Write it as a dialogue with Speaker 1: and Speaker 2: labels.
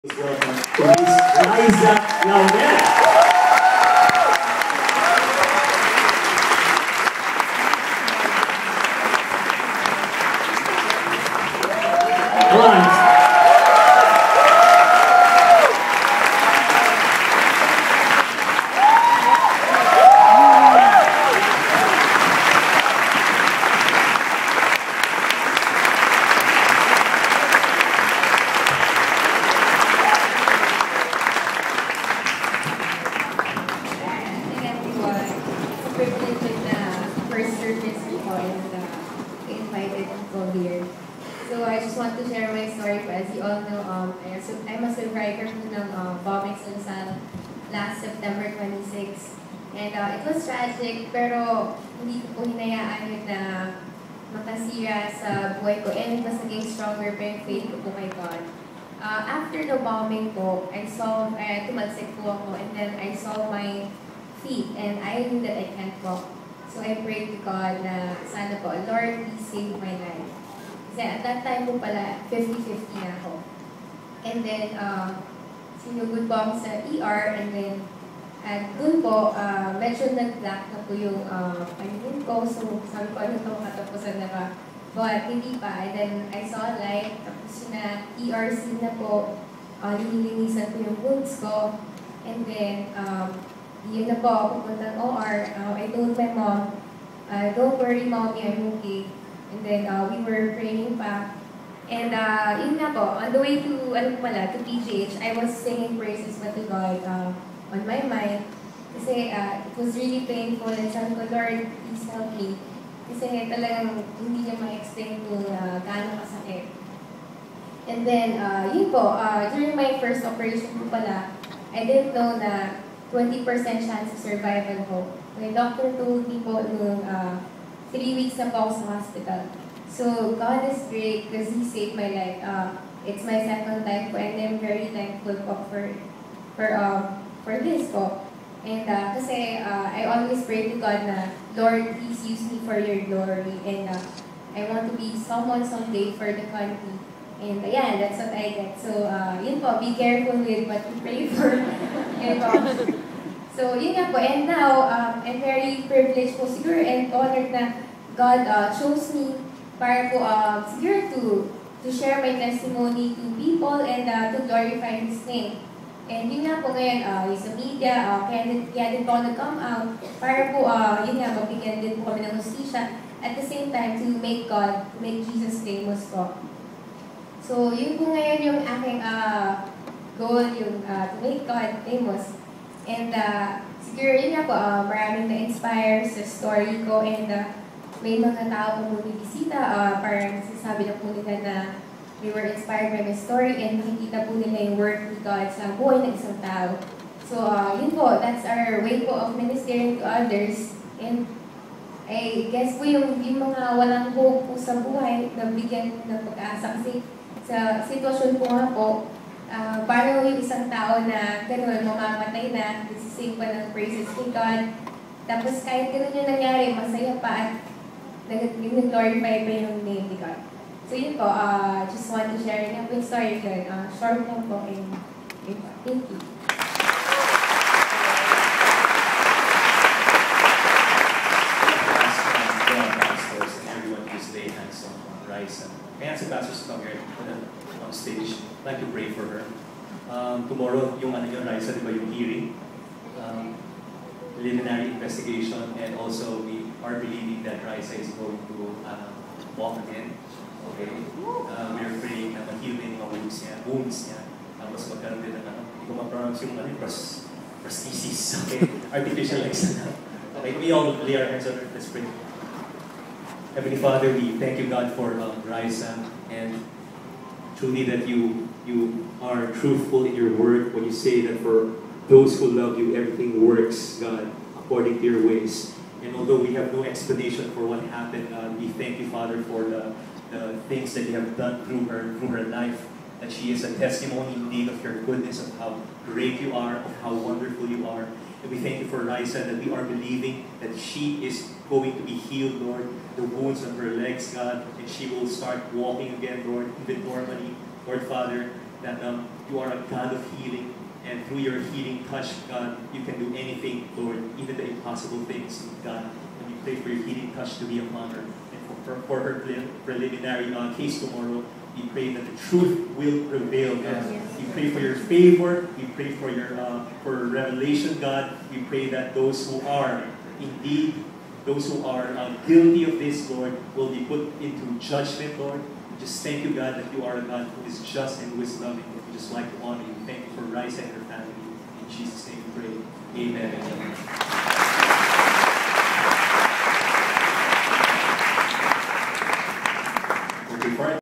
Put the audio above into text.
Speaker 1: Welcome to Miss Liza Laurel. Right.
Speaker 2: Privilege na first service ko and invited to go here. So I just want to share my story. As you all know, I'm a survivor po ng bombing sa last September 26. And it was tragic, pero hindi ko po hinayaan yun na makasira sa buhay ko. And it was naging stronger pa yung faith ko po kay God. After the bombing po, I saw, tumagsik po ako, and then I saw my feet, and I knew that I can't walk. So I prayed to God na sana po, Lord, please save my life. Kasi at that time po pala, 50-50 na ako. And then, sinugod po ako sa ER, and then, at dun po, medyo nag-black na po yung paningin ko. So sabi ko, ano itong katapusan na ba? But hindi pa. And then, I saw a light, tapos na ERC na po, nililinisan ko yung wounds ko. And then, yun na po, pupunta ng OR. I told my mom, don't worry, mommy, I'm okay. And then, we were praying pa. And yun nga po, on the way to, to PGH, I was singing praises to God on my mind. Kasi it was really painful. And sabi ko, Lord, please help me. Kasi talagang hindi niya ma-explain kung gaano kasakit. And then, yun po, during my first operation po pala, I didn't know na 20% chance of survival po. My doctor told me po nung 3 weeks na po ako sa hospital. So, God is great because He saved my life. It's my second time po, and I'm very thankful po for this po. And kasi I always pray to God na, Lord, please use me for your glory. And I want to be someone someday for the country. And yeah, that's what I get. So, yun po, be careful with what you pray for. Yun po. So, yun nga po. And now, I'm very privileged po siguro and honored na God chose me para po siguro to share my testimony to people and to glorify His name. And yun nga po ngayon, yung sa media, kaya din po ako nag-come out para po, yun nga, mabigyan din po kami ng hustisya. At the same time, to make God, to make Jesus famous po. So, yun po ngayon yung aking goal, yung to make God famous. And siguro yun nga po, maraming na-inspire sa story ko and may mga tao po bumibisita, parang sasabi na po nila na they were inspired by my story and nakikita po nila yung work ni God sa buhay ng isang tao. So, yun po, that's our way po of ministering to others. And I guess po yung mga walang hope po sa buhay, nabigyan ng pag-asa kasi sa sitwasyon po nga po, parang yung isang tao na gano'n, mamamatay na, nagsising pa ng praises kay God. Tapos kahit gano'n yung nangyari, masaya pa at nag-glorify pa yung name ni God. So yun po, just want to share nga po yung story ko. Short lang po and yun po. Thank you.
Speaker 1: Everyone please lay hands on Raisa. Kaya si Pastor come here on stage. I'd like to pray for her. Tomorrow, yung Raisa, di ba yung hearing? Preliminary investigation, and also we are believing that Raisa is going to walk again. Okay? We are praying na ma-heal din yung wounds niya. Tapos magkaroon din ng hindi ko ma-pronounce yung prosthesis. Okay? Artificial legs na. Okay, we all lay our hands on her. Let's pray. Heavenly Father, we thank you, God, for Raisa, and truly that you are truthful in your word when you say that for those who love you, everything works, God, according to your ways. And although we have no explanation for what happened, God, we thank you, Father, for the things that you have done through her life, that she is a testimony indeed of your goodness, of how great you are, of how wonderful you are. And we thank you for Raisa, that we are believing that she is going to be healed, Lord, the wounds on her legs, God, and she will start walking again, Lord, even normally. Lord Father, that you are a God of healing, and through your healing touch, God, you can do anything, Lord, even the impossible things, God. And we pray for your healing touch to be upon her. And for her preliminary case tomorrow, we pray that the truth will prevail, God.
Speaker 2: Yes.
Speaker 1: We pray for your favor. We pray for your for revelation, God. We pray that those who are indeed, those who are guilty of this, Lord, will be put into judgment, Lord. We just thank you, God, that you are a God who is just and who is loving. We just like to honor you. Thank you for Raisa and her family. In Jesus' name we pray. Amen.